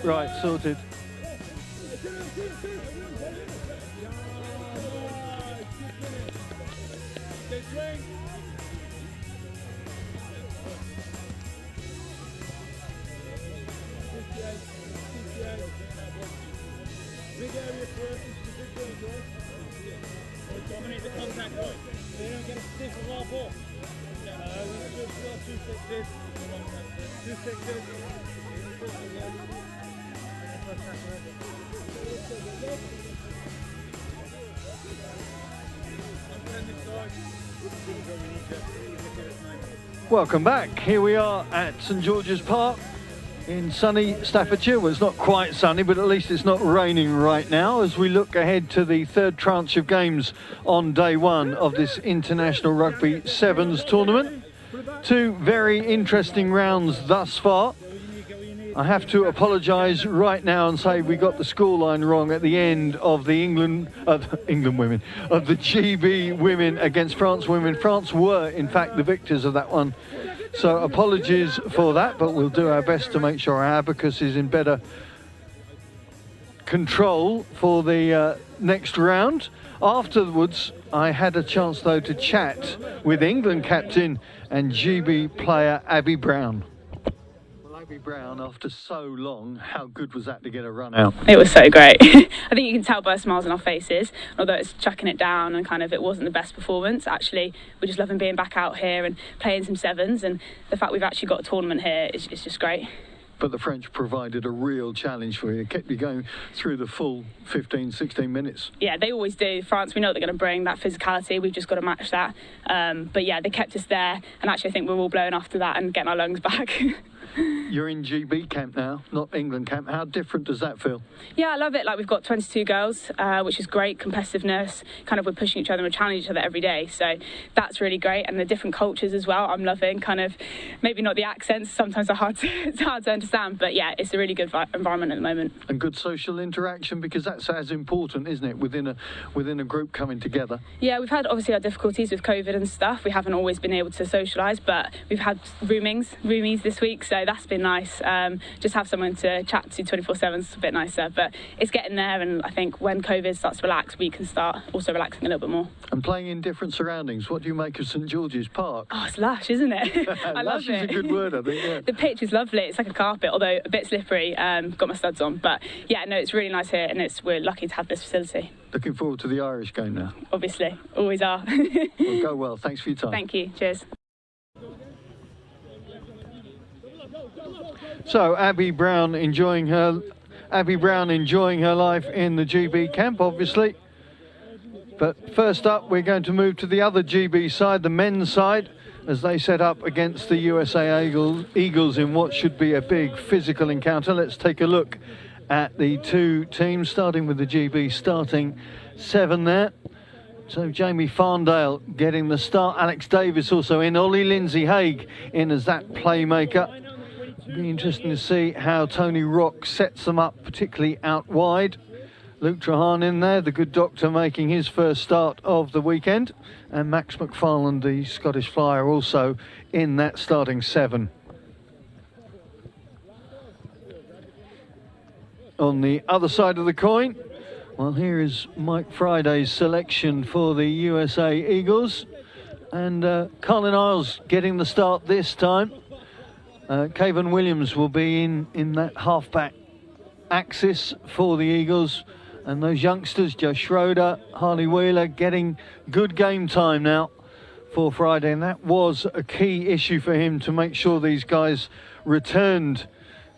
Right, sorted. Big area for us, dominate the contact point. They don't get a stiff of our ball. We've just got 2 6s. 2 6s. Welcome back. Here we are at St George's Park in sunny Staffordshire. Well, it's not quite sunny, but at least it's not raining right now as we look ahead to the third tranche of games on day one of this International Rugby Sevens tournament. 2 very interesting rounds thus far. I have to apologise right now and say we got the scoreline wrong at the end of the the GB women against France women. France were, in fact, the victors of that one. So apologies for that, but we'll do our best to make sure our abacus is in better control for the next round. Afterwards, I had a chance, though, to chat with England captain and GB player Abby Brown. Brown, after so long, how good was that to get a run out? It was so great. I think you can tell by the smiles on our faces, although it's chucking it down and kind of it wasn't the best performance. Actually, we're just loving being back out here and playing some sevens, and the fact we've actually got a tournament here is just great. But the French provided a real challenge for you. It kept you going through the full 15, 16 minutes. Yeah, they always do. France, we know what they're going to bring, that physicality. We've just got to match that. But yeah, they kept us there, and actually I think we're all blowing after that and getting our lungs back. You're in GB camp now, not England camp. How different does that feel? Yeah, I love it. Like, we've got 22 girls, which is great. Competitiveness, kind of we're pushing each other and challenging each other every day. So that's really great. And the different cultures as well, I'm loving. Kind of, maybe not the accents, sometimes it's hard to understand. But yeah, it's a really good environment at the moment. And good social interaction, because that's as important, isn't it, within a group coming together? Yeah, we've had obviously our difficulties with COVID and stuff. We haven't always been able to socialise, but we've had roomies this week. So that's been nice. Just have someone to chat to 24/7 is a bit nicer, but it's getting there, and I think when COVID starts to relax, we can start also relaxing a little bit more. And playing in different surroundings, what do you make of St George's Park? Oh, it's lush, isn't it? I love it. Lush is a good word, I think, yeah. The pitch is lovely. It's like a carpet, although a bit slippery. Got my studs on, but yeah, no, it's really nice here, and we're lucky to have this facility. Looking forward to the Irish game now. Obviously, always are. Well, go well. Thanks for your time. Thank you. Cheers. So Abby Brown enjoying her life in the GB camp, obviously. But first up, we're going to move to the other GB side, the men's side, as they set up against the USA Eagles in what should be a big physical encounter. Let's take a look at the 2 teams, starting with the GB starting 7 there. So Jamie Farndale getting the start. Alex Davis also in. Ollie Lindsay-Haig in as that playmaker. It'll be interesting to see how Tony Rock sets them up, particularly out wide. Luke Trahan in there, the good doctor, making his first start of the weekend. And Max McFarland, the Scottish flyer, also in that starting 7. On the other side of the coin, Well, here is Mike Friday's selection for the USA Eagles. And Colin Isles getting the start this time. Cavan Williams will be in that halfback axis for the Eagles. And those youngsters, Joe Schroeder, Harley Wheeler, getting good game time now for Friday. And that was a key issue for him, to make sure these guys returned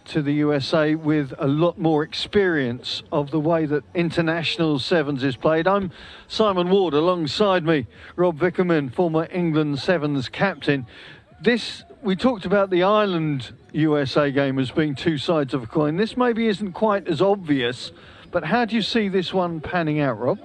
to the USA with a lot more experience of the way that international sevens is played. I'm Simon Ward, alongside me Rob Vickerman, former England sevens captain. We talked about the Ireland USA game as being two sides of a coin. This maybe isn't quite as obvious, but how do you see this one panning out, Rob?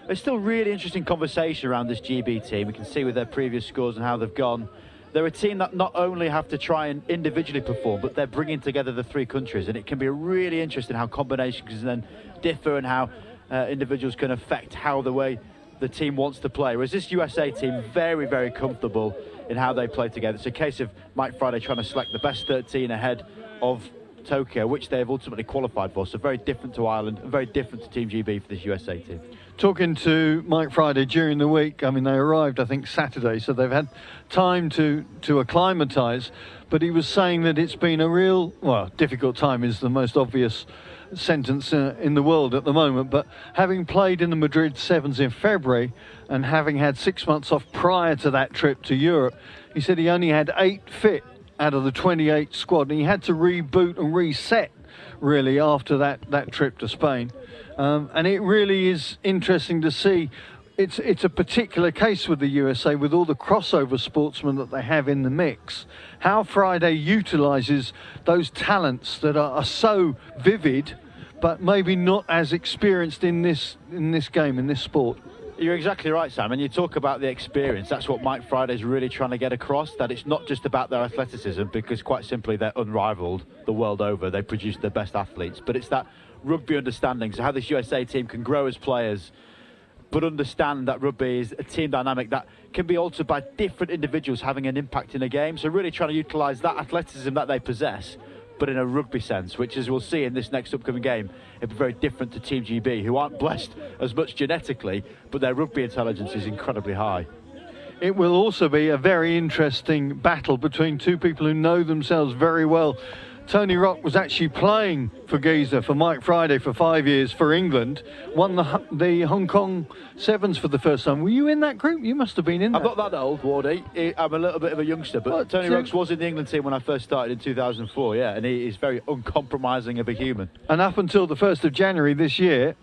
There's still really interesting conversation around this GB team. We can see with their previous scores and how they've gone. They're a team that not only have to try and individually perform, but they're bringing together the three countries, and it can be really interesting how combinations can then differ and how individuals can affect how the way the team wants to play. Whereas this USA team, very, very comfortable in how they play together. It's a case of Mike Friday trying to select the best 13 ahead of Tokyo, which they have ultimately qualified for. So very different to Ireland and very different to Team GB for this USA team. Talking to Mike Friday during the week, I mean, they arrived, I think, Saturday, so they've had time to acclimatise, but he was saying that it's been a real, well, difficult time is the most obvious sentence in the world at the moment, but having played in the Madrid Sevens in February and having had 6 months off prior to that trip to Europe, he said he only had 8 fit out of the 28 squad, and he had to reboot and reset really after that trip to Spain. And it really is interesting to see. It's a particular case with the USA, with all the crossover sportsmen that they have in the mix, how Friday utilises those talents that are so vivid but maybe not as experienced in this game, in this sport. You're exactly right, Sam, and you talk about the experience. That's what Mike Friday's really trying to get across, that it's not just about their athleticism, because quite simply they're unrivaled the world over. They produce the best athletes, but it's that rugby understanding, so how this USA team can grow as players but understand that rugby is a team dynamic that can be altered by different individuals having an impact in a game. So really trying to utilise that athleticism that they possess, but in a rugby sense, which, as we'll see in this next upcoming game, it'll be very different to Team GB, who aren't blessed as much genetically, but their rugby intelligence is incredibly high. It will also be a very interesting battle between two people who know themselves very well. Tony Rock was actually playing for Giza, for Mike Friday, for 5 years for England, won the Hong Kong Sevens for the first time. Were you in that group? You must have been in that. I'm not that old, Wardy. I'm a little bit of a youngster, but Tony Rocks was in the England team when I first started in 2004, yeah, and he is very uncompromising of a human. And up until the 1st of January this year,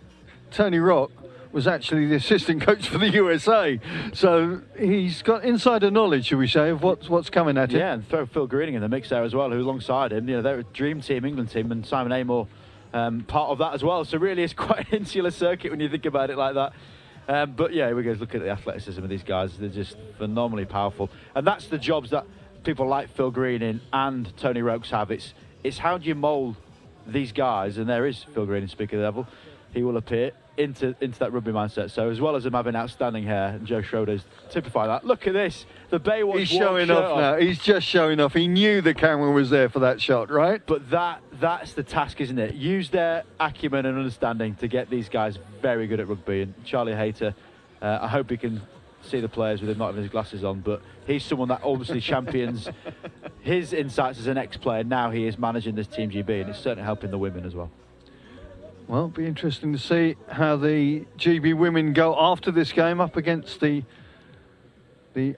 Tony Rock was actually the assistant coach for the USA. So he's got insider knowledge, should we say, of what's coming at him. Yeah, and throw Phil Greening in the mix there as well, who alongside him, you know, they're a dream team, England team, and Simon Amor part of that as well. So really it's quite an insular circuit when you think about it like that. But yeah, here we go, look at the athleticism of these guys. They're just phenomenally powerful. And that's the jobs that people like Phil Greening and Tony Rokes have. It's how do you mould these guys, and there is Phil Greening, speaking of the level, he will appear into that rugby mindset. So as well as him having outstanding hair, and Joe Schroeder's typify that. Look at this, the Baywatch. He's showing off now. He's just showing off. He knew the camera was there for that shot, right? But that's the task, isn't it? Use their acumen and understanding to get these guys very good at rugby. And Charlie Hayter, I hope he can see the players with him not having his glasses on, but he's someone that obviously champions his insights as an ex-player. Now he is managing this Team GB, and it's certainly helping the women as well. Well, it'll be interesting to see how the GB women go after this game up against the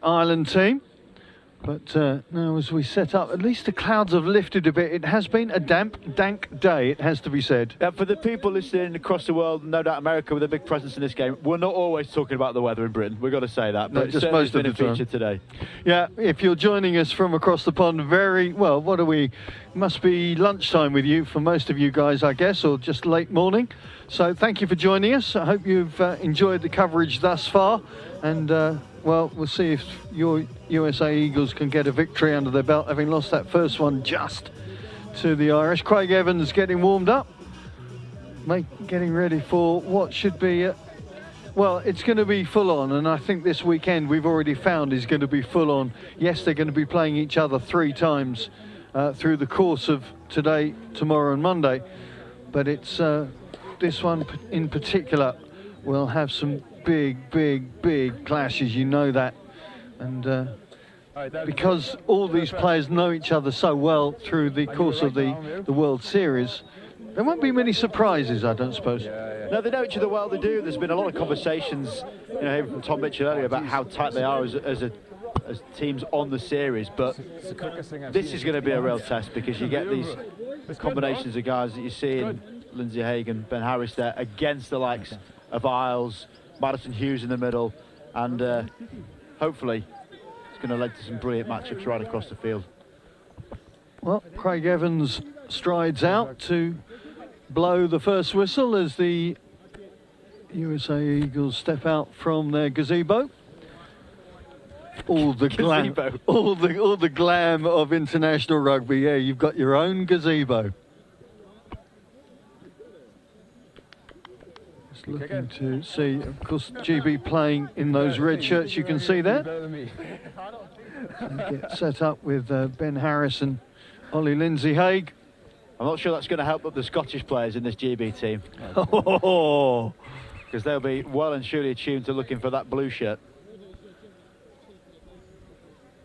Ireland team. But now as we set up, at least the clouds have lifted a bit. It has been a damp, dank day, it has to be said. For the people listening across the world, no doubt America with a big presence in this game, we're not always talking about the weather in Britain. We've got to say that. But no, just most of the time. Feature today. Yeah, if you're joining us from across the pond, very well, what are we? Must be lunchtime with you for most of you guys, I guess, or just late morning. So thank you for joining us. I hope you've enjoyed the coverage thus far. And well, we'll see if your USA Eagles can get a victory under their belt, having lost that first one just to the Irish. Craig Evans getting warmed up, getting ready for what should be, well, it's going to be full on, and I think this weekend we've already found is going to be full on. Yes, they're going to be playing each other 3 times through the course of today, tomorrow and Monday, but it's this one in particular will have some big clashes, you know that. And because all these players know each other so well through the course of the World Series, there won't be many surprises, I don't suppose. No, they know each other well, they do. There's been a lot of conversations, you know, from Tom Mitchell earlier about how tight they are as teams on the series, but this is going to be a real test because you get these combinations of guys that you see in Lindsay Hagan, Ben Harris there against the likes of Isles, Madison Hughes in the middle, and hopefully it's going to lead to some brilliant matchups right across the field. Well, Craig Evans strides out to blow the first whistle as the USA Eagles step out from their gazebo. All the glam, all the glam of international rugby. Yeah, you've got your own gazebo. Just looking to see, of course, GB playing in those red shirts. You can see there. Get set up with Ben Harris and Ollie Lindsay Haig. I'm not sure that's going to help up the Scottish players in this GB team. Because they'll be well and surely attuned to looking for that blue shirt.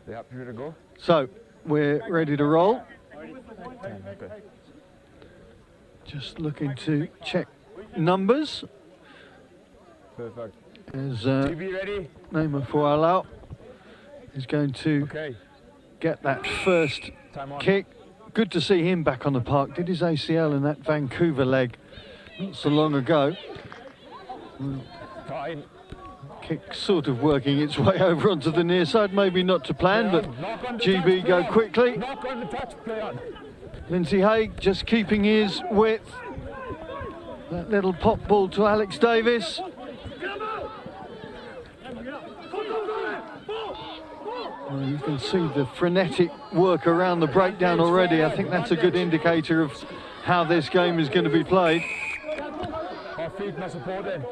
They happy to go? So, we're ready to roll. Just looking to check numbers. Perfect. As GB ready? Neymar Fualau is going to get that first kick. Good to see him back on the park. Did his ACL in that Vancouver leg not so long ago. Fine. Kick sort of working its way over onto the near side, maybe not to plan, but GB go quickly. Knock on the touch, play on. Lindsay Haig just keeping his width. That little pop ball to Alex Davis. Well, you can see the frenetic work around the breakdown already. I think that's a good indicator of how this game is going to be played. Our feet not supported.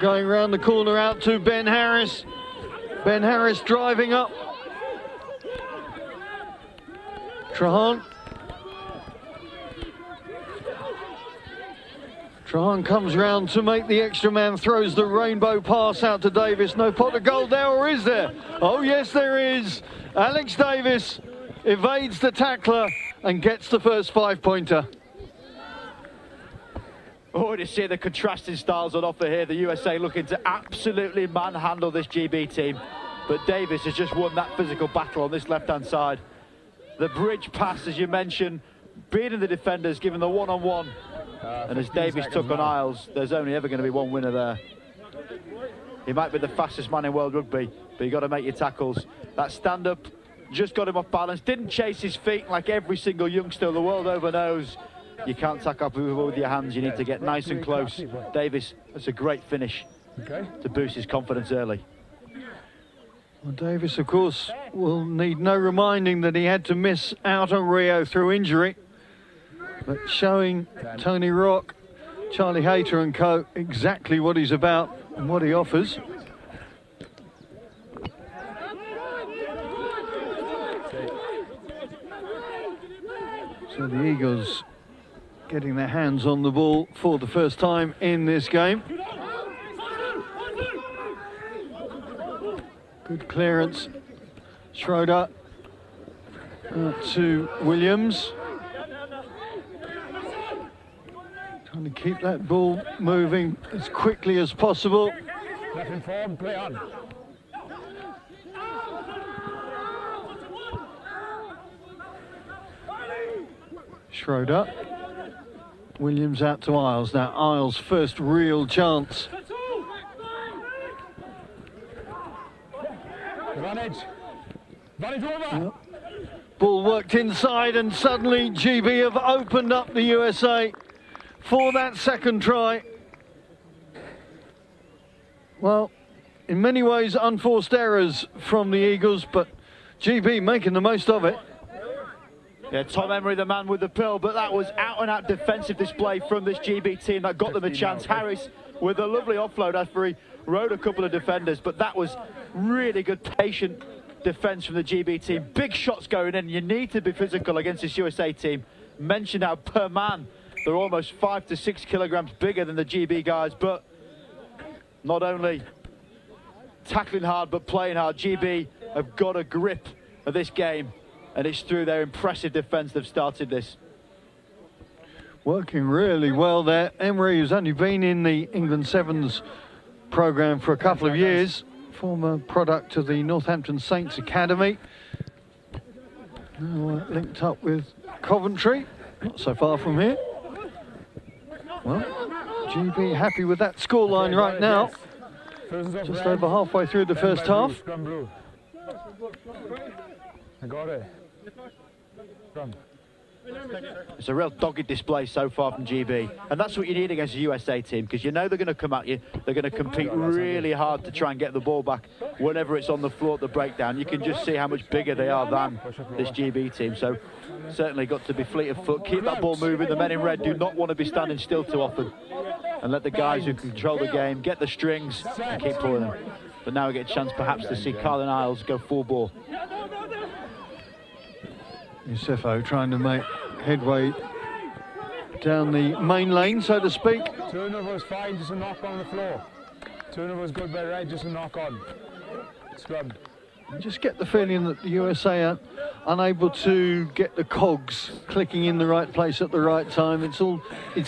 Going round the corner out to Ben Harris. Ben Harris driving up. Trahan. Trahan comes round to make the extra man, throws the rainbow pass out to Davis. No pot of gold there, or is there? Oh yes, there is. Alex Davis evades the tackler and gets the first 5-pointer. Oh, to see the contrasting styles on offer here. The USA looking to absolutely manhandle this GB team. But Davis has just won that physical battle on this left-hand side. The bridge pass, as you mentioned, beating the defenders, giving the one-on-one. And as Davis took on Isles, there's only ever going to be one winner there. He might be the fastest man in world rugby, but you've got to make your tackles. That stand-up just got him off balance. Didn't chase his feet like every single youngster the world over knows. You can't tackle up with your hands. You need to get nice and close. Davis, that's a great finish to boost his confidence early. Well, Davis, of course, will need no reminding that he had to miss out on Rio through injury. But showing Tony Rock, Charlie Hayter and co exactly what he's about and what he offers. So the Eagles getting their hands on the ball for the first time in this game. Good clearance. Schroeder to Williams. Trying to keep that ball moving as quickly as possible. Left in form, play on. Schroeder. Williams out to Isles. Now Isles' first real chance. Advantage. Advantage over. Yep. Ball worked inside and suddenly GB have opened up the USA for that second try. Well, in many ways unforced errors from the Eagles, but GB making the most of it. Yeah, Tom Emery, the man with the pill, but that was out-and-out defensive display from this GB team that got them a chance. Harris with a lovely offload after he rode a couple of defenders, but that was really good, patient defence from the GB team. Big shots going in. You need to be physical against this USA team. Mentioned how per man they're almost 5 to 6 kilograms bigger than the GB guys, but not only tackling hard but playing hard. GB have got a grip of this game, and it's through their impressive defence they've started this. Working really well there. Emery, who's only been in the England Sevens programme for a couple of years, former product of the Northampton Saints Academy. Now linked up with Coventry, not so far from here. Well, GB happy with that scoreline right now. Just over halfway through the first half. I got it. Come. It's a real dogged display so far from GB, and that's what you need against a USA team, because you know they're going to come at you. They're going to compete really hard to try and get the ball back whenever it's on the floor at the breakdown. You can just see how much bigger they are than this GB team, so certainly got to be fleet of foot, keep that ball moving. The men in red do not want to be standing still too often, and let the guys who control the game get the strings and keep pulling them. But now we get a chance perhaps to see Carlin Isles go full ball. Yusefo trying to make headway down the main lane, so to speak. Turnover was fine, just a knock on the floor. Turnover was good by red, just a knock on. Scrum. I just get the feeling that the USA are unable to get the cogs clicking in the right place at the right time. It's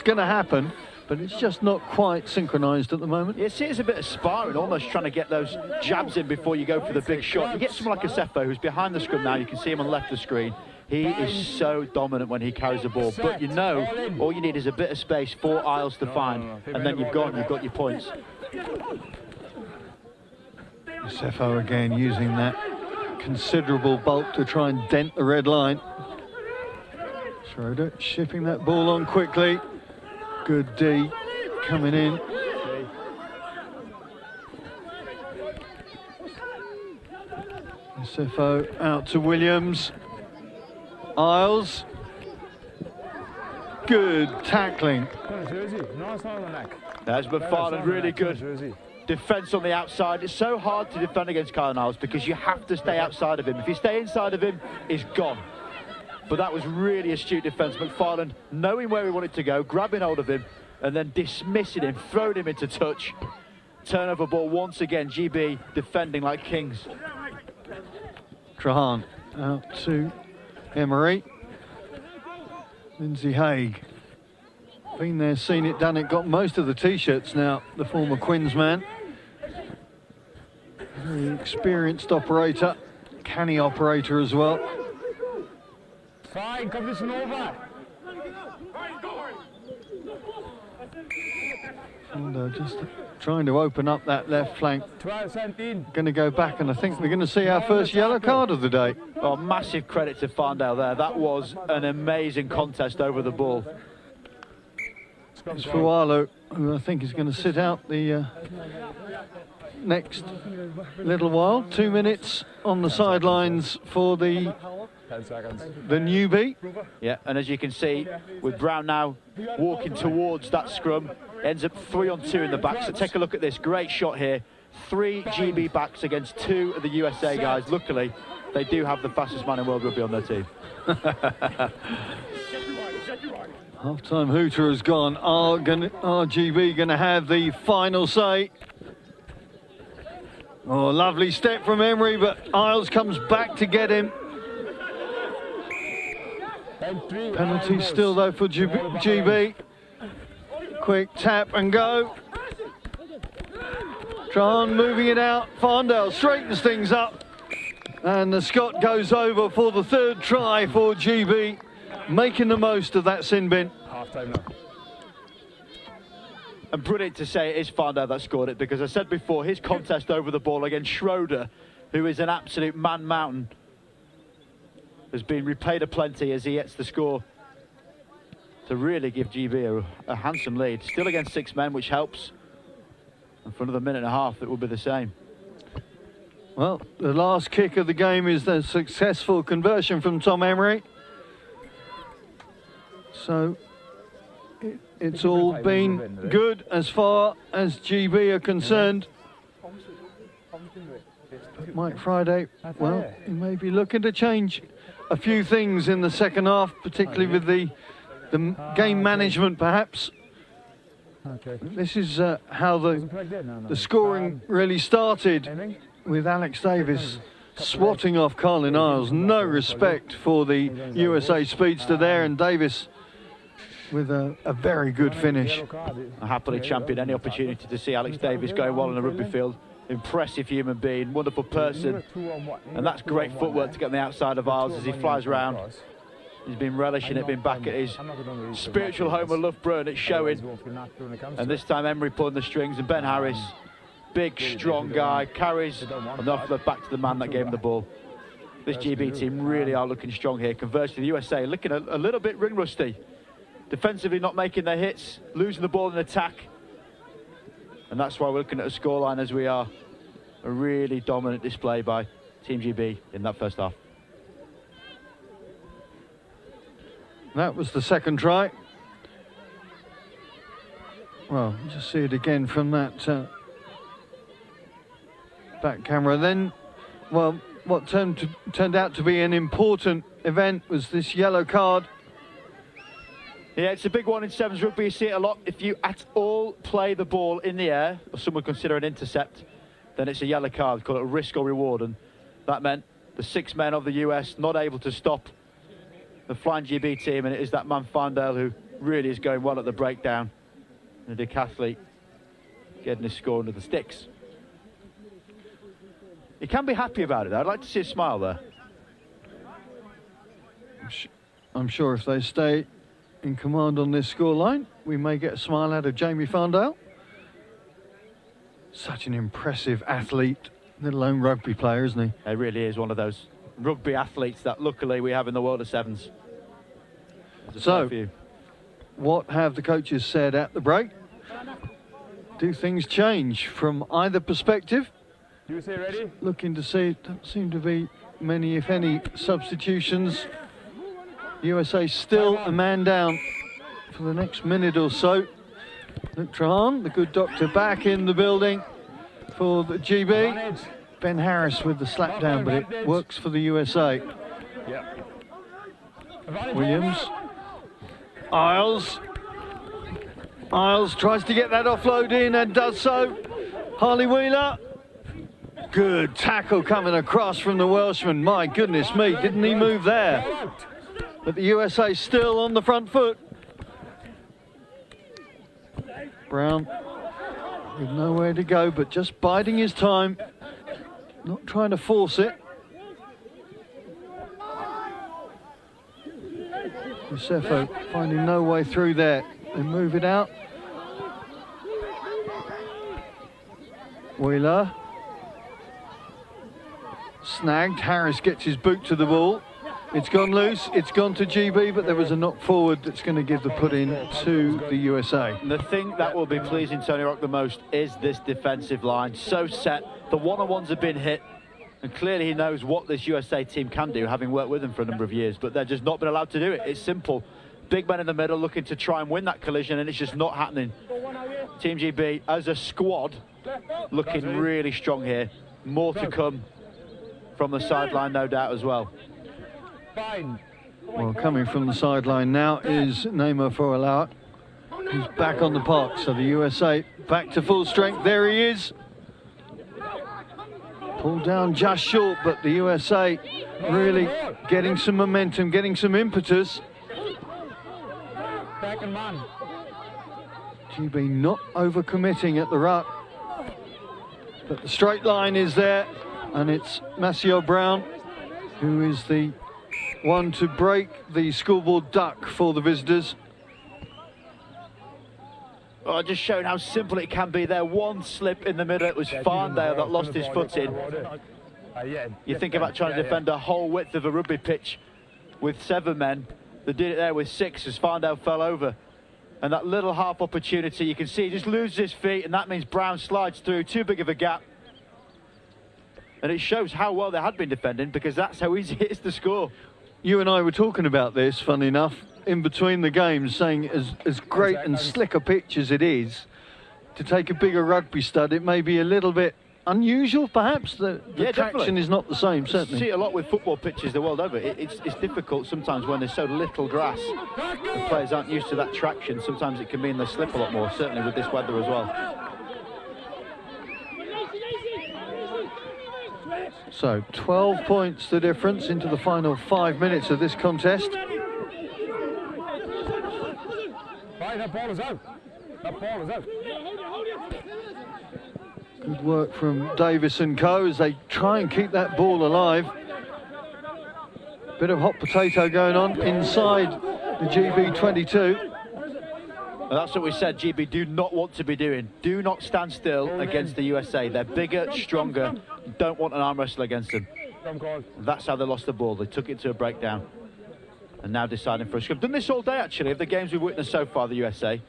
going to happen, but it's just not quite synchronised at the moment. You see, it's a bit of sparring, almost trying to get those jabs in before you go for the big shot. You get someone like Yusefo, who's behind the scrum now. You can see him on the left of the screen. He is so dominant when he carries the ball, but you know, all you need is a bit of space for Isles to find, and then you've got your points. Yusefo again using that considerable bulk to try and dent the red line. Schroeder shipping that ball on quickly. Good D coming in. Yusefo out to Williams. Isles. Good tackling. No, it's not on the neck. That's McFarland, really good defence on the outside. It's so hard to defend against Carlin Isles because you have to stay outside of him. If you stay inside of him, he's gone. But that was really astute defence. McFarland knowing where he wanted to go, grabbing hold of him, and then dismissing him, throwing him into touch. Turnover ball once again, GB defending like kings. Trahan out to Emery. Lindsay Haig. Been there, seen it, done it, got most of the T-shirts now, the former Quins man. Very experienced operator, canny operator as well. Fine, competition over. And just trying to open up that left flank. 12-17. Going to go back, and I think we're going to see our first yellow card of the day. Oh, massive credit to Farndale there. That was an amazing contest over the ball. It's Fualo, who I think is going to sit out the next little while. 2 minutes on the sidelines for the 10 seconds. the newbie. Yeah, and as you can see, with Brown now walking towards that scrum, ends up 3 on 2 in the back. So take a look at this, great shot here. 3 GB backs against 2 of the USA guys. Luckily, they do have the fastest man in World Rugby on their team. Half-time hooter has gone. RGB going to have the final say. Oh, lovely step from Emery, but Isles comes back to get him. Penalty still though for GB. Quick tap and go. Tran moving it out. Farndale straightens things up. And the Scot goes over for the 3rd try for GB. Making the most of that sin bin. Half-time now. And brilliant to say it is Farndale that scored it, because I said before, his contest over the ball against Schroeder, who is an absolute man mountain, has been replayed aplenty as he gets the score to really give GB a handsome lead. Still against 6 men, which helps. And for another minute and a half, it will be the same. Well, the last kick of the game is the successful conversion from Tom Emery. So it's all been good as far as GB are concerned. Mike Friday, well, he may be looking to change a few things in the second half, particularly with the game management, perhaps. Okay. This is how the scoring really started, with Alex Davis swatting off Carlin Isles. No respect for the USA speedster there, and Davis with a very good finish. I happily champion any opportunity to see Alex Davis going well on the rugby field. Impressive human being, wonderful person, and that's great footwork to get on the outside of Isles as he flies around. He's been relishing it, been back at his spiritual home of Loughborough, and it's showing. And this time Emery pulling the strings, and Ben Harris, big, strong guy, carries and off the back to the man that gave him the ball. This GB team really are looking strong here. Conversely, the USA looking a little bit ring rusty. Defensively not making their hits, losing the ball in attack. And that's why we're looking at a scoreline as we are. A really dominant display by Team GB in that first half. That was the second try. Well, just see it again from that back camera. Then, well, what turned out to be an important event was this yellow card. Yeah, it's a big one in sevens rugby. You see it a lot. If you at all play the ball in the air, or some would consider an intercept, then it's a yellow card, call it a risk or reward. And that meant the 6 men of the US not able to stop the flying GB team, and it is that man Farndale who really is going well at the breakdown. And a decathlete getting his score under the sticks. He can be happy about it, though. I'd like to see a smile there. I'm sure if they stay in command on this scoreline, we may get a smile out of Jamie Farndale. Such an impressive athlete, let alone rugby player, isn't he? He really is one of those rugby athletes that luckily we have in the world of sevens. So, what have the coaches said at the break? Do things change from either perspective? USA ready? Looking to see, don't seem to be many, if any, substitutions. USA still a man down for the next minute or so. Luke Trahan, the good doctor, back in the building for the GB. Ben Harris with the slap down, but it works for the USA. Williams. Isles tries to get that offload in and does so. Harley Wheeler. Good tackle coming across from the Welshman. My goodness me, didn't he move there? But the USA still on the front foot. Brown with nowhere to go, but just biding his time. Not trying to force it. Youssefo finding no way through there. They move it out. Wheeler. Snagged. Harris gets his boot to the ball. It's gone loose. It's gone to GB, but there was a knock forward that's going to give the put in to the USA. The thing that will be pleasing Tony Rock the most is this defensive line. So set. The one-on-ones have been hit. And clearly he knows what this USA team can do, having worked with them for a number of years, but they're just not been allowed to do it. It's simple. Big men in the middle looking to try and win that collision, and it's just not happening. Team GB, as a squad, looking really strong here. More to come from the sideline, no doubt, as well. Well, coming from the sideline now is Neymar Foralao. He's back on the park, so the USA back to full strength. There he is. Pulled down just short, but the USA really getting some momentum, getting some impetus. GB not overcommitting at the ruck. But the straight line is there, and it's Maceo Brown who is the one to break the scoreboard duck for the visitors. Oh, just showing how simple it can be there. One slip in the middle. It was Farndale that lost his footing. You think about trying to defend a whole width of a rugby pitch with 7 men. They did it there with 6 as Farndale fell over. And that little half opportunity, you can see he just loses his feet, and that means Brown slides through. Too big of a gap. And it shows how well they had been defending, because that's how easy it is to score. You and I were talking about this, funny enough, in between the games, saying as great and slick a pitch as it is, to take a bigger rugby stud, it may be a little bit unusual, perhaps? The Yeah, traction definitely. is not the same, You certainly. see it a lot with football pitches the world over. It's difficult sometimes when there's so little grass. The players aren't used to that traction. Sometimes it can mean they slip a lot more, certainly with this weather as well. So 12 points the difference into the final 5 minutes of this contest. Right, that ball is out. That ball is out. Good work from Davis and co as they try and keep that ball alive. Bit of hot potato going on inside the GB 22. And that's what we said GB do not want to be doing. Do not stand still against the USA. They're bigger, stronger. Don't want an arm wrestle against them. That's how they lost the ball. They took it to a breakdown. And now deciding for a scrum. Done this all day, actually, of the games we've witnessed so far, the USA.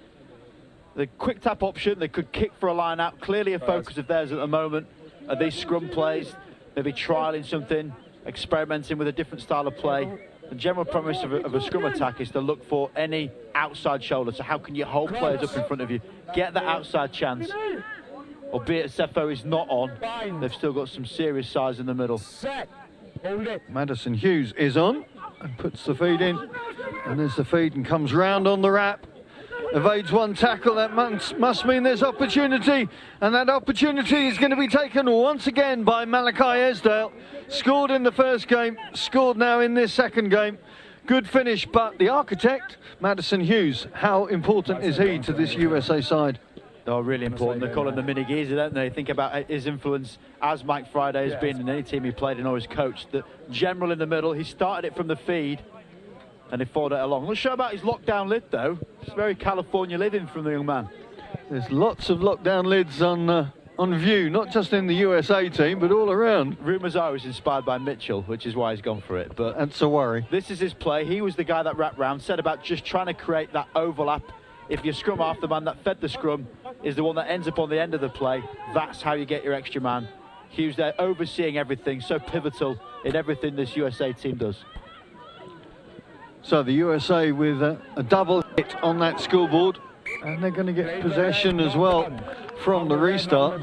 The quick tap option, they could kick for a line out. Clearly a focus of theirs at the moment are these scrum plays. Maybe trialling something, experimenting with a different style of play. The general premise of a scrum attack is to look for any outside shoulder. So how can you hold players up in front of you? Get that outside chance. Albeit Sefo is not on, they've still got some serious size in the middle. Set. Hold it. Madison Hughes is on and puts the feed in. And there's the feed and comes round on the wrap. Evades one tackle. That must mean there's opportunity. And that opportunity is going to be taken once again by Malachi Esdale. Scored in the first game, scored now in this second game. Good finish, but the architect, Madison Hughes, how important is he to this USA side? Oh, really important. They call him the mini geezer, don't they? Think about his influence as Mike Friday has been in any team he played in or has coached. The general in the middle, he started it from the feed and he followed it along. Let's show about his lockdown lid, though. It's very California living from the young man. There's lots of lockdown lids on view, not just in the USA team, but all around. Rumours are he's inspired by Mitchell, which is why he's gone for it. But that's a worry. This is his play. He was the guy that wrapped round, said about just trying to create that overlap. If you scrum half, the man that fed the scrum is the one that ends up on the end of the play. That's how you get your extra man. Hughes there overseeing everything, so pivotal in everything this USA team does. So the USA with a double hit on that scoreboard, and they're going to get possession as well from the restart.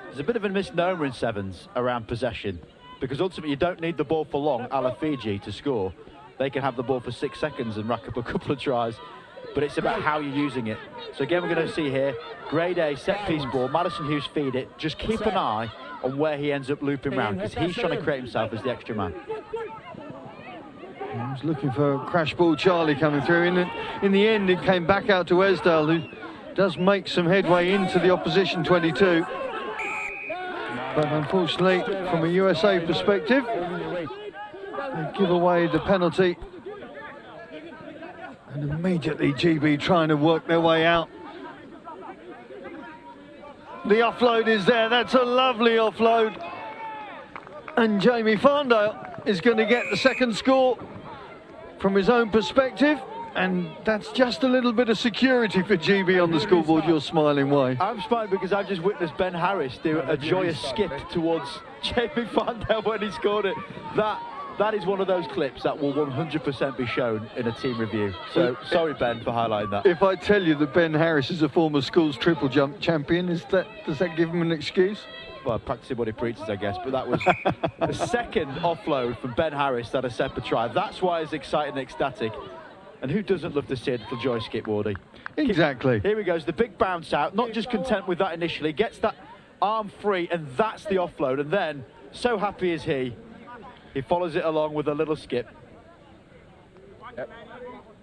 There's a bit of a misnomer in sevens around possession, because ultimately you don't need the ball for long, a la Fiji, to score. They can have the ball for 6 seconds and rack up a couple of tries, but it's about how you're using it. So again, we're going to see here, grade A set-piece ball, Madison Hughes feed it, just keep an eye on where he ends up looping round, because he's trying to create himself as the extra man. He was looking for Crash Ball Charlie coming through. In the end, it came back out to Esdale, who does make some headway into the opposition 22. But unfortunately, from a USA perspective, they give away the penalty. And immediately GB trying to work their way out. The offload is there. That's a lovely offload. And Jamie Farndale is going to get the second score from his own perspective. And that's just a little bit of security for GB on the scoreboard. You're smiling, why? I'm smiling because I've just witnessed Ben Harris do a joyous skip towards Jamie Farndale when he scored it. That is one of those clips that will 100% be shown in a team review. So sorry, Ben, for highlighting that. If I tell you that Ben Harris is a former schools triple jump champion, does that give him an excuse? Well, practicing what he preaches, I guess. But that was the second offload from Ben Harris that has set the try. That's why it's exciting and ecstatic. And who doesn't love to see a little joy skip, Wardy? Exactly. Here he goes, the big bounce out. Not just content with that initially, gets that arm free, and that's the offload. And then, so happy is he follows it along with a little skip. Yep.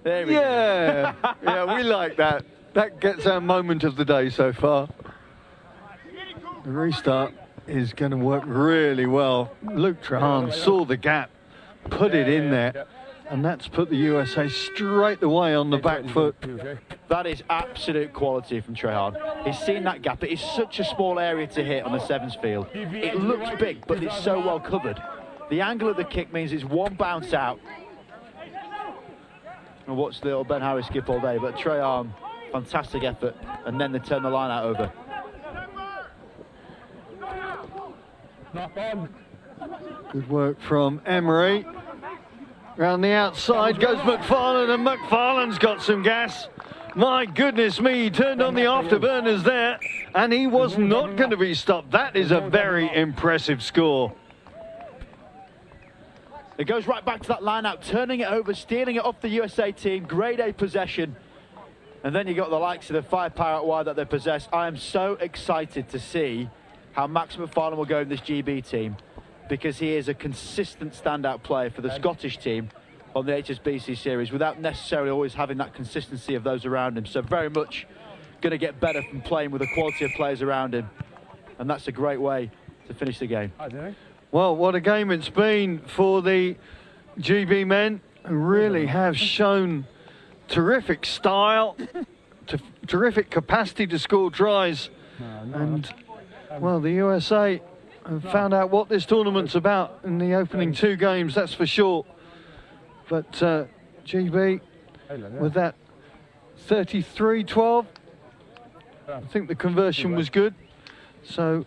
There we go. Yeah, we like that. That gets our moment of the day so far. The restart is going to work really well. Luke Trahan saw the gap, put it in there. And that's put the USA straight away on the back foot. That is absolute quality from Trehan. He's seen that gap. It is such a small area to hit on the sevens field. It looks big, but it's so well covered. The angle of the kick means it's one bounce out. And watch the little Ben Harris skip all day, but Trehan, fantastic effort. And then they turn the line out over. Knock on. Good work from Emery. Round the outside goes McFarlane, and McFarlane's got some gas. My goodness me, he turned on the afterburners there, and he was not going to be stopped. That is a very impressive score. It goes right back to that line out, turning it over, stealing it off the USA team. Grade A possession. And then you got the likes of the firepower out wide that they possess. I am so excited to see how Max McFarlane will go in this GB team, because he is a consistent standout player for the Scottish team on the HSBC series without necessarily always having that consistency of those around him. So very much going to get better from playing with the quality of players around him. And that's a great way to finish the game. Well, what a game it's been for the GB men, who really have shown terrific style, terrific capacity to score tries. And, well, the USA have found out what this tournament's about in the opening 2 games, that's for sure. But GB, with that 33-12, I think the conversion was good. So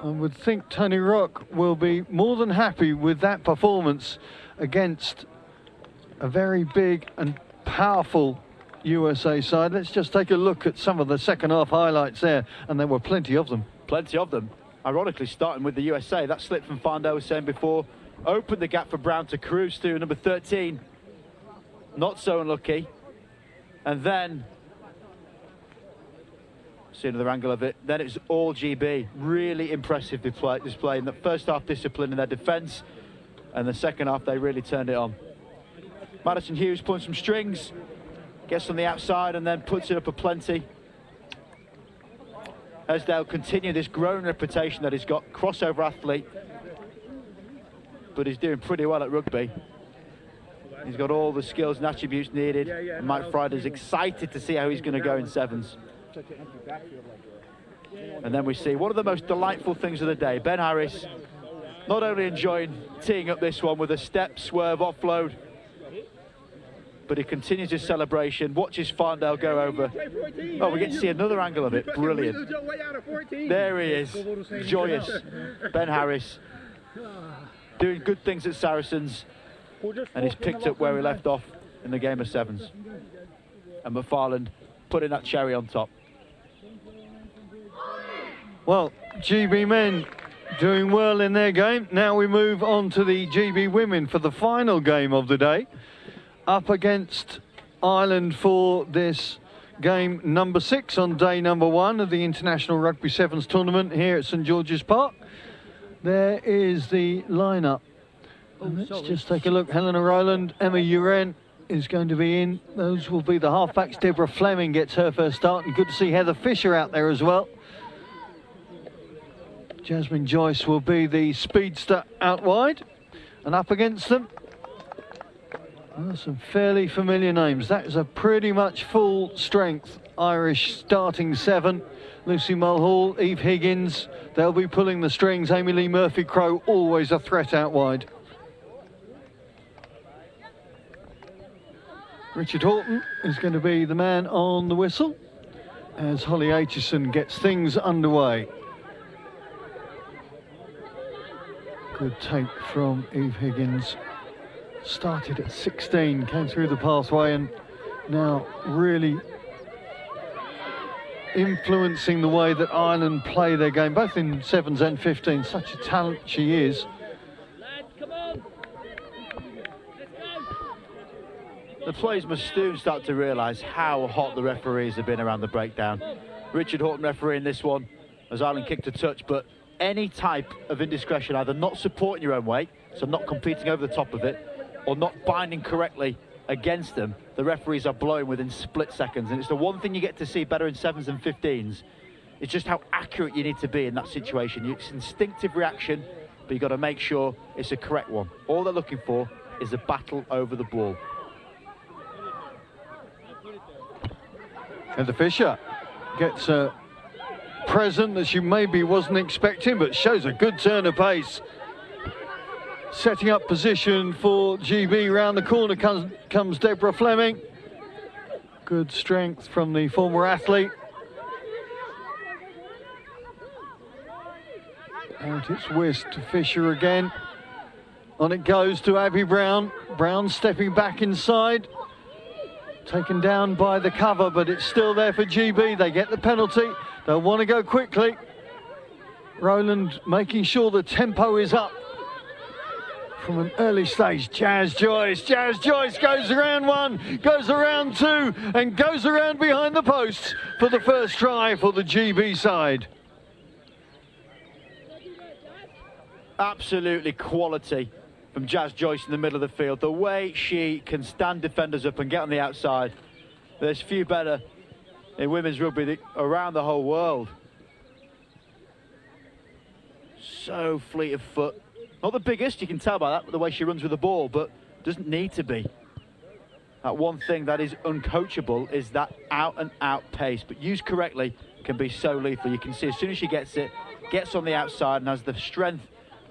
I would think Tony Rock will be more than happy with that performance against a very big and powerful USA side. Let's just take a look at some of the second half highlights there, and there were plenty of them. Plenty of them. Ironically, starting with the USA, that slip from Farndale was saying before, opened the gap for Brown to cruise through. Number 13, not so unlucky. And then, see another angle of it, then it's all GB. Really impressive display in the first half, discipline in their defence, and the second half they really turned it on. Madison Hughes pulling some strings, gets on the outside and then puts it up a plenty. As they'll continue this growing reputation that he's got, crossover athlete, but he's doing pretty well at rugby. He's got all the skills and attributes needed. And Mike Friday's excited to see how he's going to go in sevens. And then we see one of the most delightful things of the day, Ben Harris, not only enjoying teeing up this one with a step, swerve, offload, but he continues his celebration, watches Farndale go over. Oh, we get to see another angle of it, brilliant. There he is, joyous. Ben Harris, doing good things at Saracens, and he's picked up where he left off in the game of sevens. And McFarlane putting that cherry on top. Well, GB men doing well in their game. Now we move on to the GB women for the final game of the day, up against Ireland for this game number 6 on day number 1 of the International Rugby Sevens tournament here at St George's Park. There is the lineup. And let's just take a look. Helena Rowland, Emma Uren is going to be in. Those will be the halfbacks. Deborah Fleming gets her first start, and good to see Heather Fisher out there as well. Jasmine Joyce will be the speedster out wide, and up against them, well, some fairly familiar names. That is a pretty much full strength Irish starting 7. Lucy Mulhall, Eve Higgins, they'll be pulling the strings. Amy Lee Murphy-Crowe, always a threat out wide. Richard Horton is going to be the man on the whistle as Holly Aitchison gets things underway. Good take from Eve Higgins. Started at 16, came through the pathway, and now really influencing the way that Ireland play their game, both in 7s and 15s. Such a talent she is. The players must soon start to realise how hot the referees have been around the breakdown. Richard Horton refereeing this one as Ireland kicked a touch, but any type of indiscretion, either not supporting your own weight, so not competing over the top of it, or not binding correctly against them, the referees are blowing within split seconds. And it's the one thing you get to see better in 7s and 15s. It's just how accurate you need to be in that situation. It's instinctive reaction, but you've got to make sure it's a correct one. All they're looking for is a battle over the ball. Heather Fisher gets a present that she maybe wasn't expecting, but shows a good turn of pace. Setting up position for GB. Round the corner comes Deborah Fleming. Good strength from the former athlete. And it's whisked to Fisher again. On it goes to Abby Brown. Brown stepping back inside. Taken down by the cover, but it's still there for GB. They get the penalty. They'll want to go quickly. Rowland making sure the tempo is up from an early stage. Jazz Joyce goes around one, goes around two, and goes around behind the posts for the first try for the GB side. Absolutely quality from Jazz Joyce in the middle of the field. The way she can stand defenders up and get on the outside. There's few better in women's rugby around the whole world. So fleet of foot. Not the biggest, you can tell by that, the way she runs with the ball, but doesn't need to be. That one thing that is uncoachable is that out-and-out pace, but used correctly can be so lethal. You can see as soon as she gets it, gets on the outside and has the strength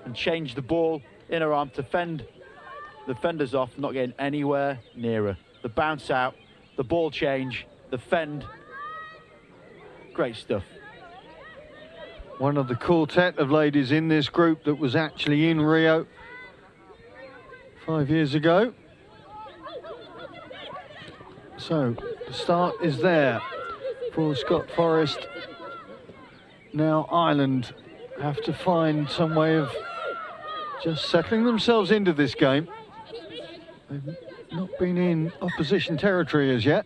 and change the ball in her arm to fend the fenders off, not getting anywhere nearer. The bounce out, the ball change, the fend. Great stuff. One of the quartet of ladies in this group that was actually in Rio 5 years ago. So the start is there for Scott Forrest. Now Ireland have to find some way of just settling themselves into this game. They've not been in opposition territory as yet.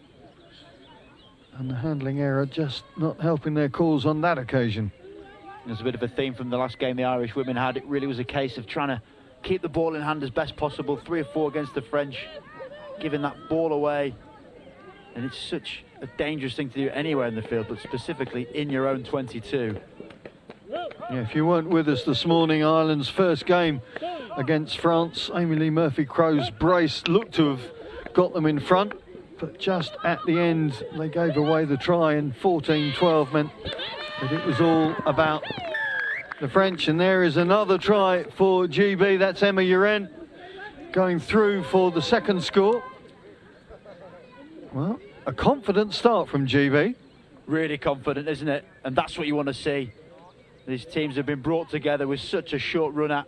And the handling error just not helping their cause on that occasion. There's a bit of a theme from the last game the Irish women had. It really was a case of trying to keep the ball in hand as best possible. 3 or 4 against the French, giving that ball away. And it's such a dangerous thing to do anywhere in the field, but specifically in your own 22. Yeah, if you weren't with us this morning, Ireland's first game against France, Amy Lee Murphy-Crowe's brace looked to have got them in front, but just at the end they gave away the try, and 14-12 meant that it was all about the French. And there is another try for GB. That's Emma Uren going through for the second score. Well, a confident start from GB. Really confident, isn't it? And that's what you want to see. These teams have been brought together with such a short run at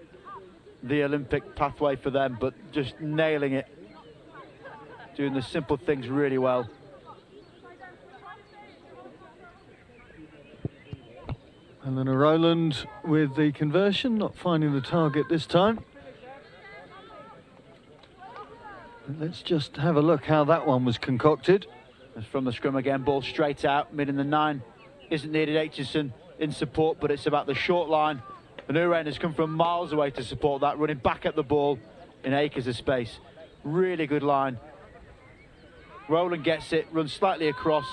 the Olympic pathway for them, but just nailing it. Doing the simple things really well. Eleanor Rowland with the conversion, not finding the target this time. Let's just have a look how that one was concocted. As from the scrum again, ball straight out, mid in the 9. Isn't needed, Aitchison in support, but it's about the short line. And Uren has come from miles away to support that, running back at the ball in acres of space. Really good line. Rowland gets it, runs slightly across,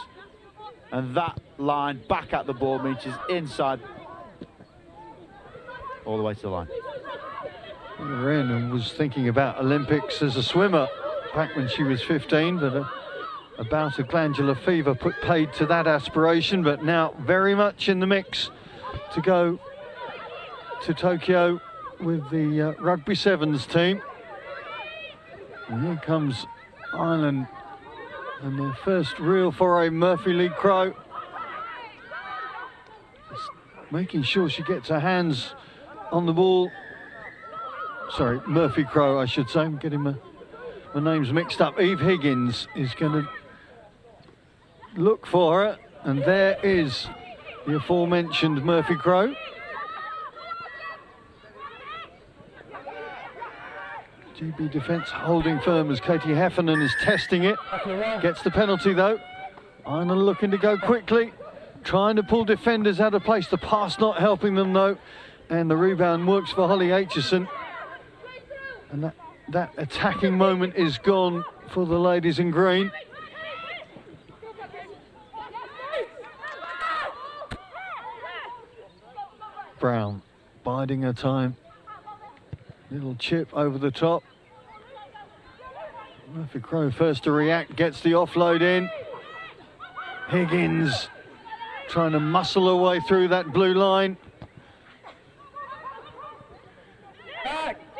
and that line back at the ball means she's inside all the way to the line. Uren was thinking about Olympics as a swimmer back when she was 15, but a bout of glandular fever put paid to that aspiration, but now very much in the mix to go to Tokyo with the Rugby Sevens team. And here comes Ireland and their first real foray, Murphy Lee Crowe. Just making sure she gets her hands on the ball. Sorry, Murphy Crowe, I should say. I'm getting my names mixed up. Eve Higgins is going to look for her, and there is the aforementioned Murphy Crowe. GB defence holding firm as Katie Heffernan is testing it. Gets the penalty though. Ireland looking to go quickly, trying to pull defenders out of place. The pass not helping them though, and the rebound works for Holly Aitchison. And that attacking moment is gone for the ladies in green. Brown biding her time. Little chip over the top. Murphy Crowe first to react, gets the offload in. Higgins trying to muscle her way through that blue line.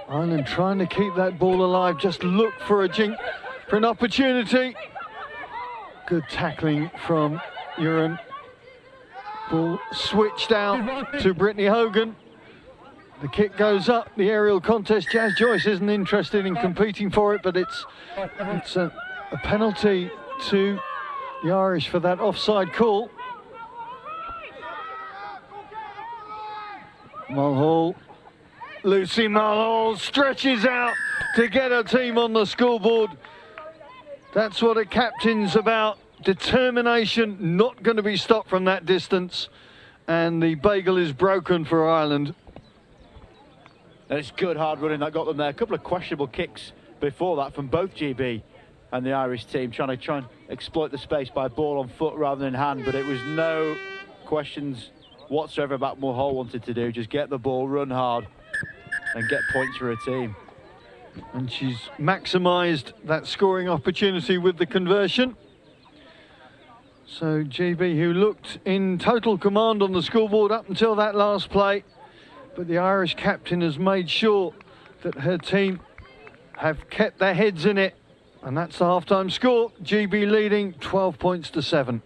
Ireland trying to keep that ball alive, just look for an opportunity. Good tackling from Uren. Ball switched out to Brittany Hogan. The kick goes up, the aerial contest. Jazz Joyce isn't interested in competing for it, but it's a penalty to the Irish for that offside call. Mulhall, Lucy Mulhall stretches out to get her team on the scoreboard. That's what a captain's about. Determination, not going to be stopped from that distance. And the bagel is broken for Ireland. And it's good hard running that got them there. A couple of questionable kicks before that from both GB and the Irish team, trying to exploit the space by ball on foot rather than hand, but it was no questions whatsoever about what Mulhall wanted to do. Just get the ball, run hard, and get points for her team. And she's maximised that scoring opportunity with the conversion. So GB, who looked in total command on the scoreboard up until that last play, but the Irish captain has made sure that her team have kept their heads in it. And that's the half-time score. GB leading 12 points to 7.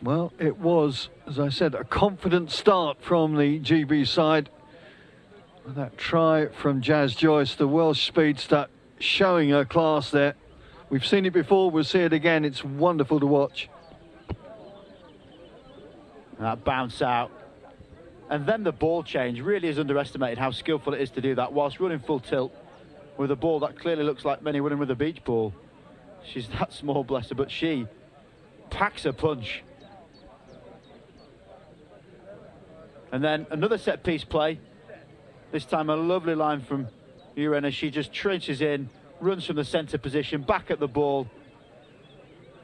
Well, it was, as I said, a confident start from the GB side. That try from Jazz Joyce, the Welsh speedster, showing her class there. We've seen it before, we'll see it again. It's wonderful to watch. That bounce out. And then the ball change really is underestimated how skillful it is to do that whilst running full tilt with a ball that clearly looks like many running with a beach ball. She's that small, bless her, but she packs a punch. And then another set piece play. This time a lovely line from Uren as she just trenches in, runs from the centre position, back at the ball.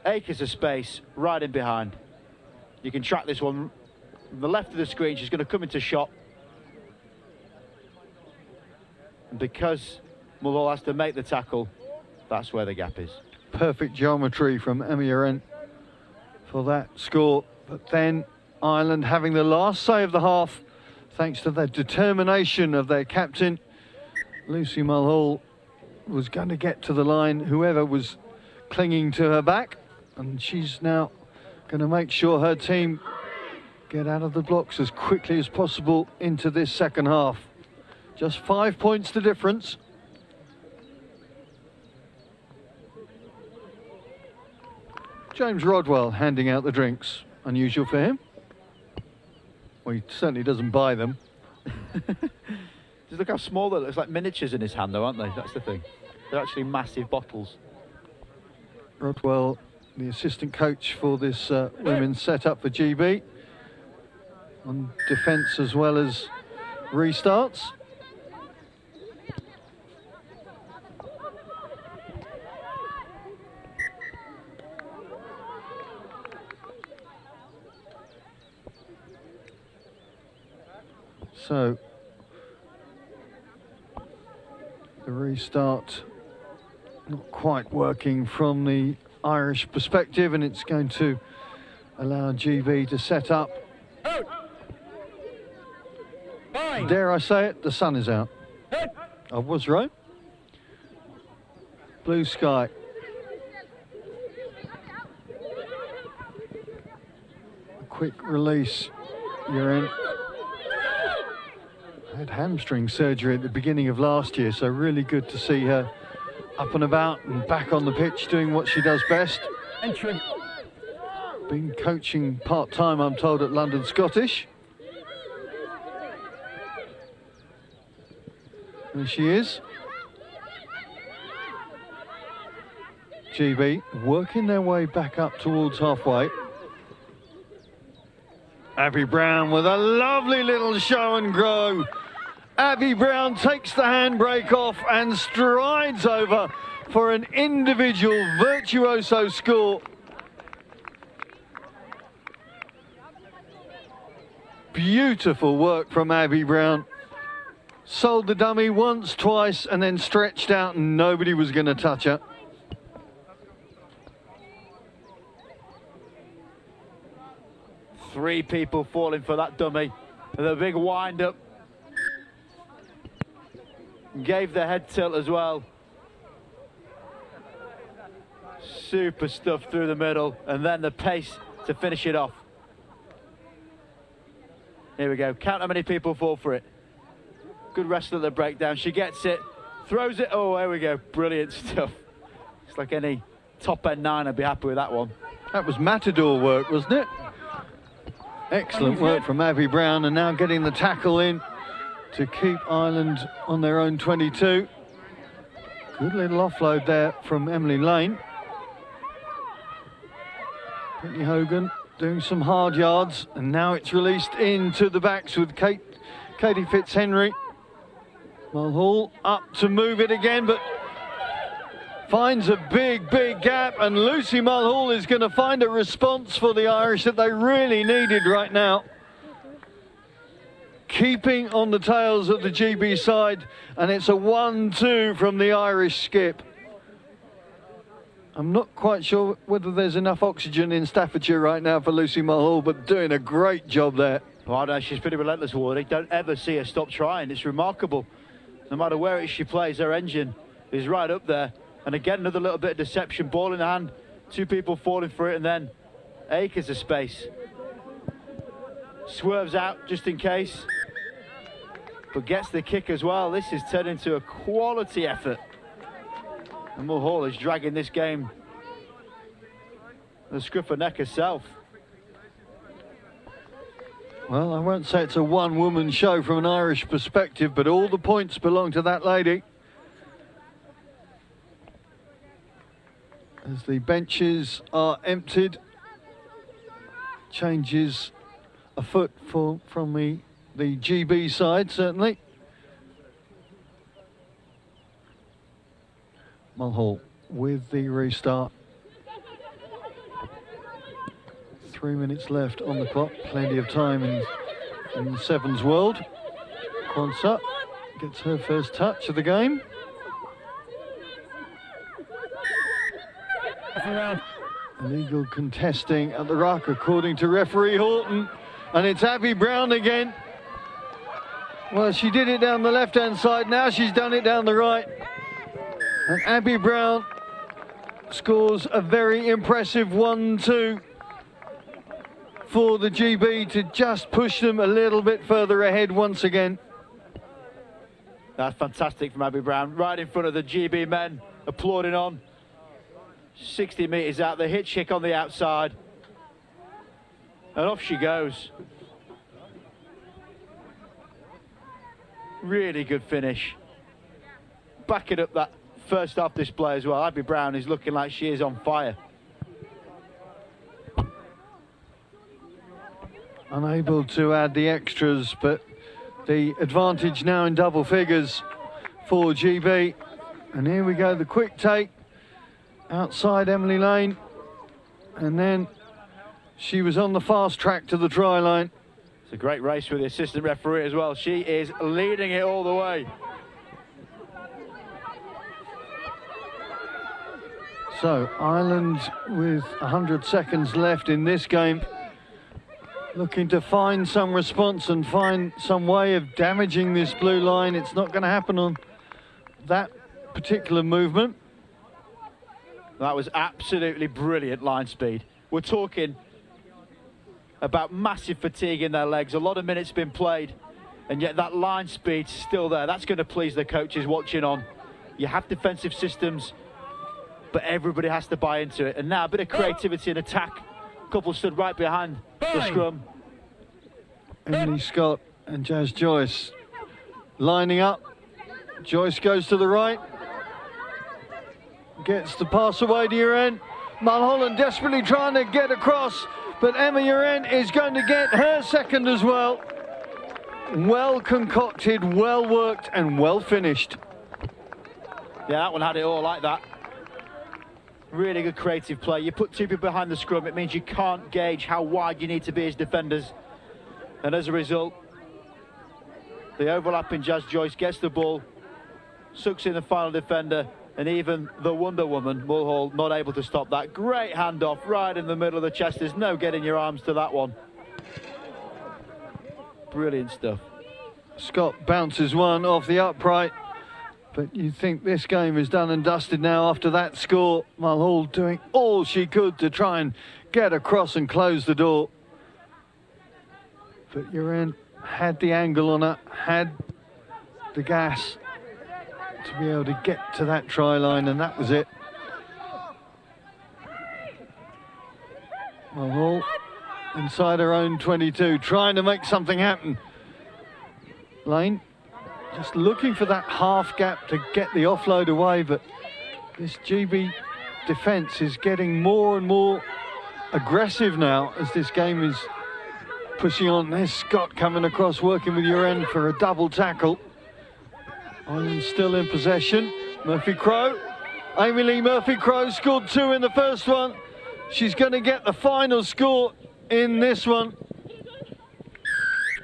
Acres of space, right in behind. You can track this one from the left of the screen. She's going to come into shot. And because Mulhall has to make the tackle, that's where the gap is. Perfect geometry from Emma Uren for that score. But then Ireland having the last say of the half, thanks to the determination of their captain. Lucy Mulhall was going to get to the line, whoever was clinging to her back, and she's now going to make sure her team get out of the blocks as quickly as possible into this second half. Just 5 points the difference. James Rodwell handing out the drinks. Unusual for him. Well, he certainly doesn't buy them. Just look how small they look. It's like miniatures in his hand, though, aren't they? That's the thing. They're actually massive bottles. Rodwell, the assistant coach for this women's setup for GB, on defence as well as restarts. So the restart not quite working from the Irish perspective, and it's going to allow GB to set up. Dare I say it, the sun is out. I was right. Blue sky. A quick release, you're in. Had hamstring surgery at the beginning of last year, so really good to see her up and about and back on the pitch doing what she does best. Entry. Been coaching part-time, I'm told, at London Scottish. There she is. GB working their way back up towards halfway. Abby Brown with a lovely little show and grow. Abby Brown takes the handbrake off and strides over for an individual virtuoso score. Beautiful work from Abby Brown. Sold the dummy once, twice, and then stretched out, and nobody was going to touch her. Three people falling for that dummy. And a big wind-up. Gave the head tilt as well. Super stuff through the middle, and then the pace to finish it off. Here we go. Count how many people fall for it. Good wrestler at the breakdown. She gets it, throws it. Oh, there we go. Brilliant stuff. It's like any top end 9. I'd be happy with that one. That was matador work, wasn't it? Excellent work from Abby Brown, and now getting the tackle in to keep Ireland on their own 22. Good little offload there from Emily Lane. Brittany Hogan doing some hard yards, and now it's released into the backs with Katie Fitzhenry. Mulhall up to move it again, but finds a big gap, and Lucy Mulhall is going to find a response for the Irish that they really needed right now. Keeping on the tails of the GB side, and it's a 1-2 from the Irish skip. I'm not quite sure whether there's enough oxygen in Staffordshire right now for Lucy Mulhall, but doing a great job there. Well, I know she's pretty relentless, Wardy. Don't ever see her stop trying. It's remarkable. No matter where it is she plays, her engine is right up there. And again, another little bit of deception. Ball in the hand, 2 people falling for it, and then acres of space. Swerves out just in case, but gets the kick as well. This is turned into a quality effort. And Mulhall is dragging this game the scruff of neck herself. Well, I won't say it's a one-woman show from an Irish perspective, but all the points belong to that lady. As the benches are emptied, changes afoot from the GB side, certainly. Mulhall with the restart. 3 minutes left on the clock, plenty of time in the sevens world. Quansah gets her first touch of the game. Illegal contesting at the ruck, according to referee Horton, and it's Abby Brown again. Well, she did it down the left-hand side, now she's done it down the right. And Abby Brown scores a very impressive 1-2 for the GB to just push them a little bit further ahead once again. That's fantastic from Abby Brown, right in front of the GB men, applauding on. 60 metres out, the hitch kick on the outside. And off she goes. Really good finish. Backing up that first half display as well. Abby Brown is looking like she is on fire. Unable to add the extras, but the advantage now in double figures for GB. And here we go, the quick take outside Emily Lane, and then she was on the fast track to the try line. It's a great race with the assistant referee as well. She is leading it all the way. So Ireland with 100 seconds left in this game, looking to find some response and find some way of damaging this blue line. It's not going to happen on that particular movement. That was absolutely brilliant line speed. We're talking about massive fatigue in their legs. A lot of minutes been played, and yet that line speed's still there. That's going to please the coaches watching on. You have defensive systems, but everybody has to buy into it. And now a bit of creativity and attack. A couple stood right behind the scrum. Emily Scott and Jazz Joyce lining up. Joyce goes to the right. Gets the pass away to Uren. Mulholland desperately trying to get across, but Emma Uren is going to get her second as well. Well concocted, well worked, and well finished. Yeah, that one had it all like that. Really good creative play. You put 2 people behind the scrum, it means you can't gauge how wide you need to be as defenders. And as a result, the overlapping Jazz Joyce gets the ball, sucks in the final defender, and even the Wonder Woman, Mulhall, not able to stop that. Great handoff right in the middle of the chest. There's no getting your arms to that one. Brilliant stuff. Scott bounces one off the upright. But you think this game is done and dusted now after that score. Mulhall doing all she could to try and get across and close the door. But Uren had the angle on her, had the gas to be able to get to that try line, and that was it. Mulhall inside her own 22, trying to make something happen. Lane just looking for that half gap to get the offload away, but this GB defence is getting more and more aggressive now as this game is pushing on. There's Scott coming across, working with Uren for a double tackle. Ireland still in possession. Murphy-Crowe. Amy Lee Murphy-Crowe scored 2 in the first one. She's going to get the final score in this one.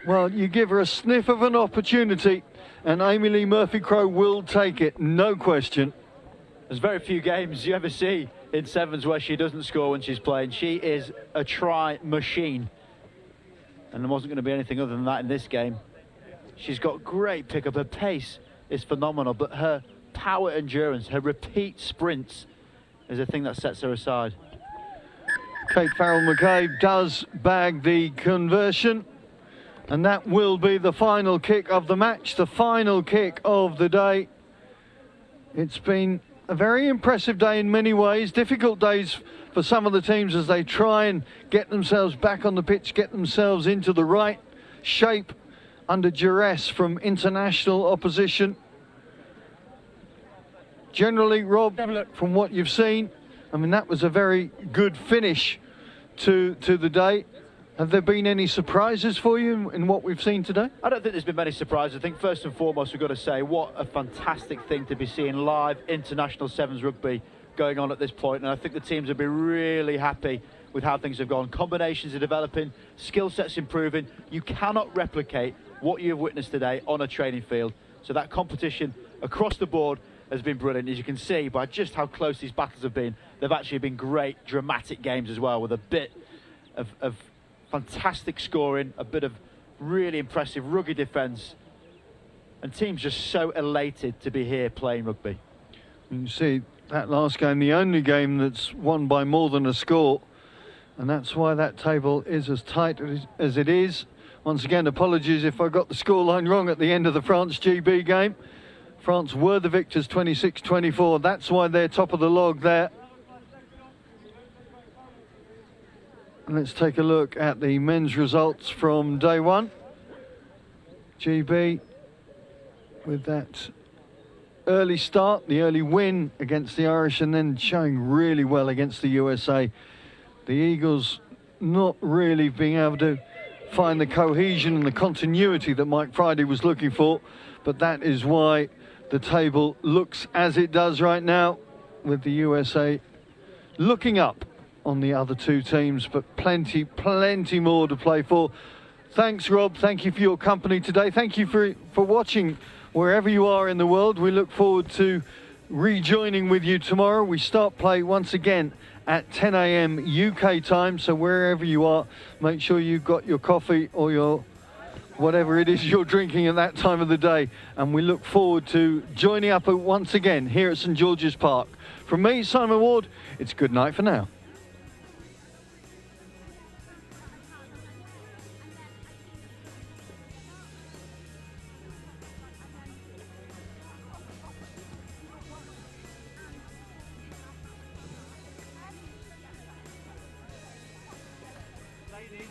Well, you give her a sniff of an opportunity and Amy Lee Murphy-Crowe will take it, no question. There's very few games you ever see in sevens where she doesn't score when she's playing. She is a try machine. And there wasn't going to be anything other than that in this game. She's got great pickup. Her pace is phenomenal, but her power endurance, her repeat sprints is the thing that sets her aside. Kate Farrell-McCabe does bag the conversion. And that will be the final kick of the match, the final kick of the day. It's been a very impressive day in many ways. Difficult days for some of the teams as they try and get themselves back on the pitch, get themselves into the right shape under duress from international opposition. Generally, Rob, from what you've seen, I mean, that was a very good finish to the day. Have there been any surprises for you in what we've seen today? I don't think there's been many surprises. I think first and foremost we've got to say what a fantastic thing to be seeing live international sevens rugby going on at this point, and I think the teams will be really happy with how things have gone. Combinations are developing, skill sets improving. You cannot replicate what you have witnessed today on a training field. So that competition across the board has been brilliant. As you can see by just how close these battles have been, they've actually been great dramatic games as well, with a bit of fantastic scoring, a bit of really impressive rugged defence, and teams just so elated to be here playing rugby. You see that last game, the only game that's won by more than a score, and that's why that table is as tight as it is. Once again, apologies if I got the scoreline wrong at the end of the France GB game. France were the victors, 26-24. That's why they're top of the log there. Let's take a look at the men's results from day one. GB with that early start, the early win against the Irish, and then showing really well against the USA. The Eagles not really being able to find the cohesion and the continuity that Mike Friday was looking for, but that is why the table looks as it does right now, with the USA looking up on the other two teams, but plenty more to play for. Thanks, Rob. Thank you for your company today. Thank you for watching wherever you are in the world. We look forward to rejoining with you tomorrow. We start play once again at 10 a.m. UK time, so wherever you are, make sure you've got your coffee or your whatever it is you're drinking at that time of the day, and we look forward to joining up once again here at St George's Park. From me, Simon Ward, it's good night for now. Ladies,